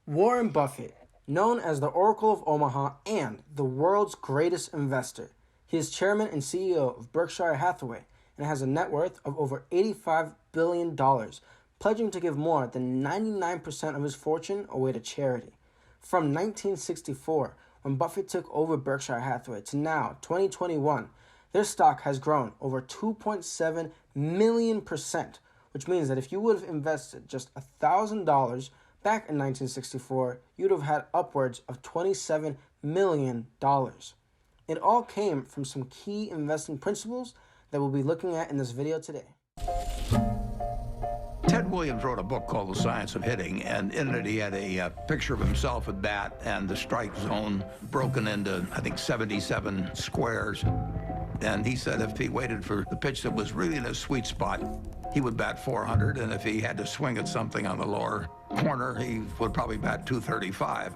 Warren Buffett, known as the Oracle of Omaha and the world's greatest investor. He is chairman and CEO of Berkshire Hathaway and has a net worth of over $85 billion, pledging to give more than 99% of his fortune away to charity. From 1964, when Buffett took over Berkshire Hathaway, to now, 2021, their stock has grown over 2.7 million%, which means that if you would have invested just $1,000 back in 1964, you'd have had upwards of $27 million. It all came from some key investing principles that we'll be looking at in this video today. Ted Williams wrote a book called The Science of Hitting, and in it he had a picture of himself at bat and the strike zone broken into, I think, 77 squares. And he said if he waited for the pitch that was really in his sweet spot, he would bat 400, and if he had to swing at something on the lower corner, he would probably bat 235.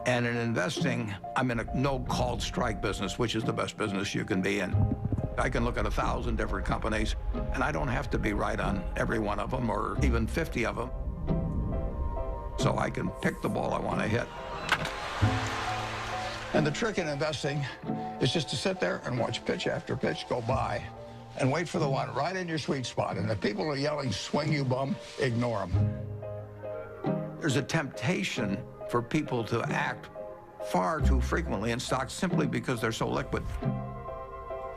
And in investing, I'm in a no-called strike business, which is the best business you can be in. I can look at 1,000 different companies, and I don't have to be right on every one of them or even 50 of them. So I can pick the ball I want to hit. And the trick in investing is just to sit there and watch pitch after pitch go by and wait for the one right in your sweet spot. And if people are yelling, swing you bum, ignore them. There's a temptation for people to act far too frequently in stocks simply because they're so liquid.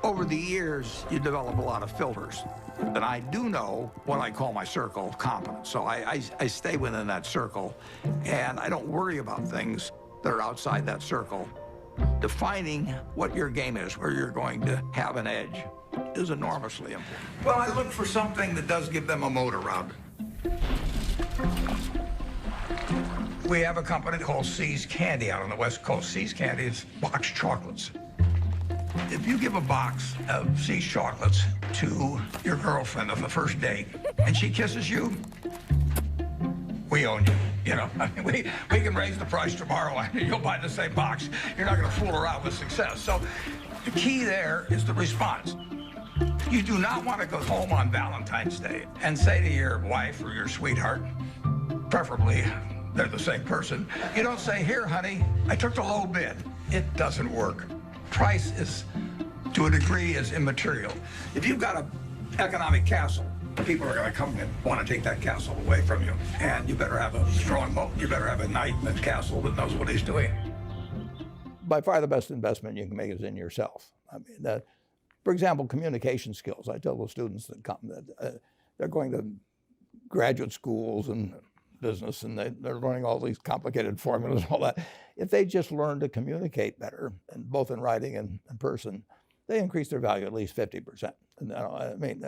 Over the years, you develop a lot of filters. And I do know what I call my circle of competence. So I stay within that circle, and I don't worry about things that are outside that circle. Defining what your game is, where you're going to have an edge, is enormously important. Well, I look for something that does give them a moat around it. We have a company called See's Candy out on the West Coast. See's Candy is boxed chocolates. If you give a box of See's chocolates to your girlfriend on the first date and she kisses you, we own you. You know, I mean, we can raise the price tomorrow and you'll buy the same box. You're not going to fool around with success. So the key there is the response. You do not want to go home on Valentine's Day and say to your wife or your sweetheart, preferably they're the same person, you don't say, here, honey, I took the low bid. It doesn't work. Price is, to a degree, is immaterial. If you've got an economic castle, people are going to come and want to take that castle away from you. And you better have a strong moat. You better have a knight in the castle that knows what he's doing. By far the best investment you can make is in yourself. I mean, for example, communication skills. I tell the students that come that they're going to graduate schools and business, and they're learning all these complicated formulas and all that. If they just learn to communicate better, and both in writing and in person, they increase their value at least 50%. And, I mean,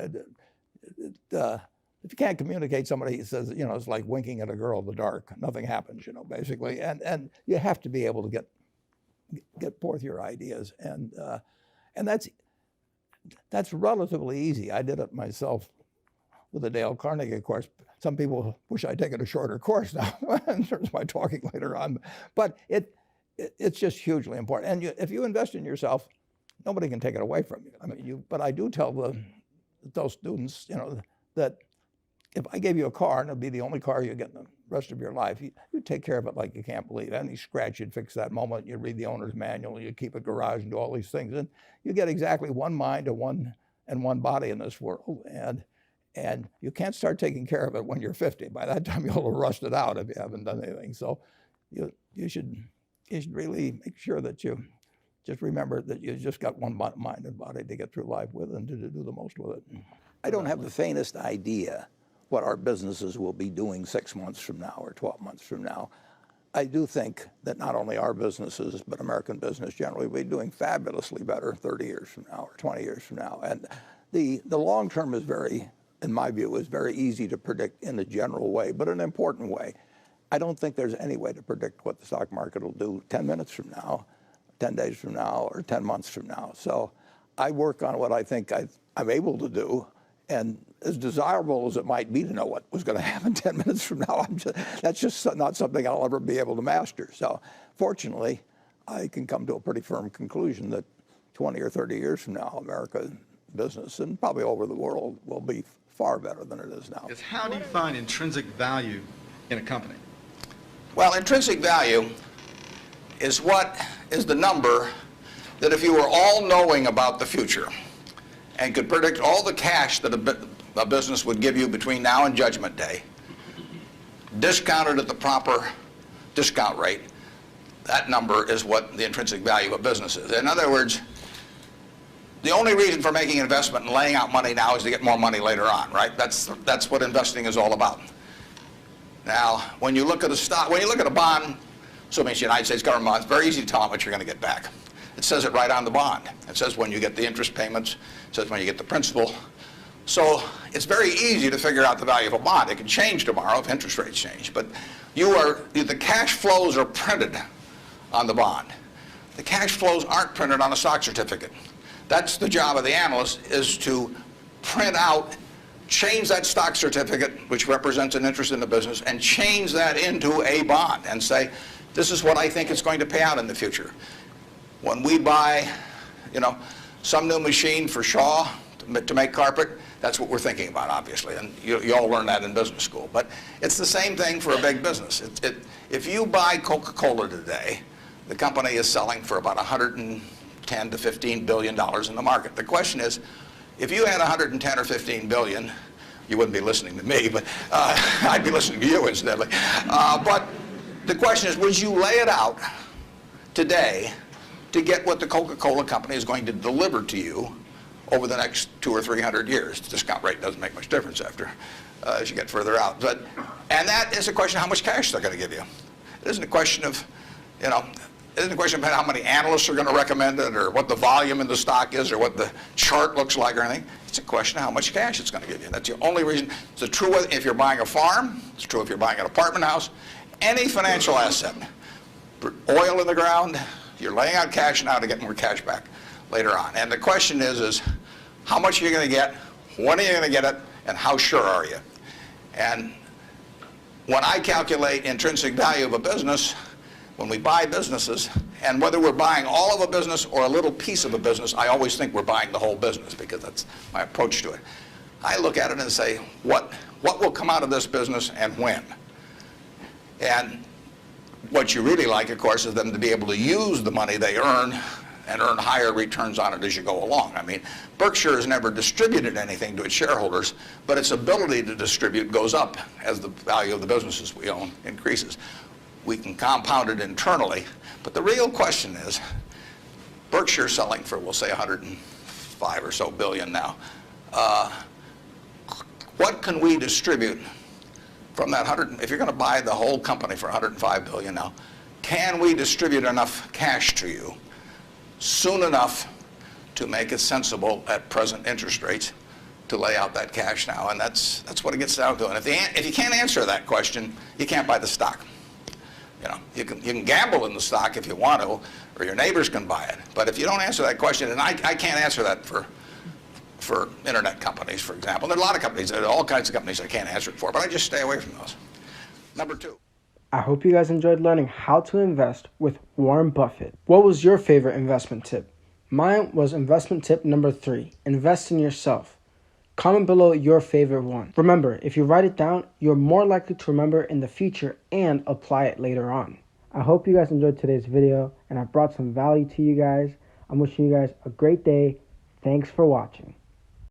if you can't communicate, somebody says, you know, it's like winking at a girl in the dark. Nothing happens, you know, basically. And you have to be able to get forth your ideas, and that's relatively easy. I did it myself with the Dale Carnegie course. Some people wish I'd taken a shorter course now in terms of my talking later on. But it's just hugely important. And if you invest in yourself, nobody can take it away from you. I mean, but I do tell those students, you know, that if I gave you a car and it'd be the only car you get in the rest of your life, you take care of it like you can't believe. Any scratch, you'd fix that moment. You read the owner's manual. You keep a garage and do all these things, and you get exactly one mind and one body in this world. And you can't start taking care of it when you're 50. By that time, you'll have rusted out if you haven't done anything. So you should really make sure that you just remember that you just got one mind and body to get through life with and to do the most with it. I don't have the faintest idea what our businesses will be doing 6 months from now or 12 months from now. I do think that not only our businesses, but American business generally will be doing fabulously better 30 years from now or 20 years from now. And the long term is in my view, is very easy to predict in a general way, but an important way. I don't think there's any way to predict what the stock market will do 10 minutes from now, 10 days from now, or 10 months from now. So I work on what I think I'm able to do, and as desirable as it might be to know what was going to happen 10 minutes from now, that's just not something I'll ever be able to master. So fortunately, I can come to a pretty firm conclusion that 20 or 30 years from now, America business, and probably over the world, will be far better than it is now. How do you find intrinsic value in a company? Well, intrinsic value is what is the number that if you were all-knowing about the future and could predict all the cash that a business would give you between now and Judgment Day, discounted at the proper discount rate, that number is what the intrinsic value of a business is. In other words, the only reason for making an investment and laying out money now is to get more money later on, right? That's what investing is all about. Now, when you look at a stock, when you look at a bond, assuming it's the United States government bond, it's very easy to tell how much you're going to get back. It says it right on the bond. It says when you get the interest payments, it says when you get the principal. So it's very easy to figure out the value of a bond. It can change tomorrow if interest rates change, but the cash flows are printed on the bond. The cash flows aren't printed on a stock certificate. That's the job of the analyst, is to print out, change that stock certificate, which represents an interest in the business, and change that into a bond and say, this is what I think it's going to pay out in the future. When we buy, some new machine for Shaw to make carpet, that's what we're thinking about, obviously, and you all learn that in business school. But it's the same thing for a big business. If you buy Coca-Cola today, the company is selling for about $110 to $15 billion in the market. The question is, if you had 110 or 15 billion, you wouldn't be listening to me, but I'd be listening to you incidentally. But the question is, would you lay it out today to get what the Coca-Cola company is going to deliver to you over the next 200 or 300 years? The discount rate doesn't make much difference as you get further out. And that is a question of how much cash they're going to give you. It isn't a question of, it isn't a question of how many analysts are going to recommend it or what the volume in the stock is or what the chart looks like or anything. It's a question of how much cash it's going to give you. That's the only reason. It's true if you're buying a farm. It's true if you're buying an apartment house. Any financial asset, oil in the ground, you're laying out cash now to get more cash back later on. And the question is how much are you going to get, when are you going to get it, and how sure are you? And when I calculate intrinsic value of a business, when we buy businesses, and whether we're buying all of a business or a little piece of a business, I always think we're buying the whole business because that's my approach to it. I look at it and say, what will come out of this business and when? And what you really like, of course, is them to be able to use the money they earn and earn higher returns on it as you go along. I mean, Berkshire has never distributed anything to its shareholders, but its ability to distribute goes up as the value of the businesses we own increases. We can compound it internally, but the real question is, Berkshire selling for, we'll say, 105 or so billion now. What can we distribute from that 100? If you're going to buy the whole company for 105 billion now, can we distribute enough cash to you soon enough to make it sensible at present interest rates to lay out that cash now? And that's what it gets down to. And if you can't answer that question, you can't buy the stock. You can gamble in the stock if you want to, or your neighbors can buy it. But if you don't answer that question, and I can't answer that for internet companies, for example. There are a lot of companies, there are all kinds of companies I can't answer it for, but I just stay away from those. Number two. I hope you guys enjoyed learning how to invest with Warren Buffett. What was your favorite investment tip? Mine was investment tip number 3, invest in yourself. Comment below your favorite one. Remember, if you write it down, you're more likely to remember in the future and apply it later on. I hope you guys enjoyed today's video and I brought some value to you guys. I'm wishing you guys a great day. Thanks for watching.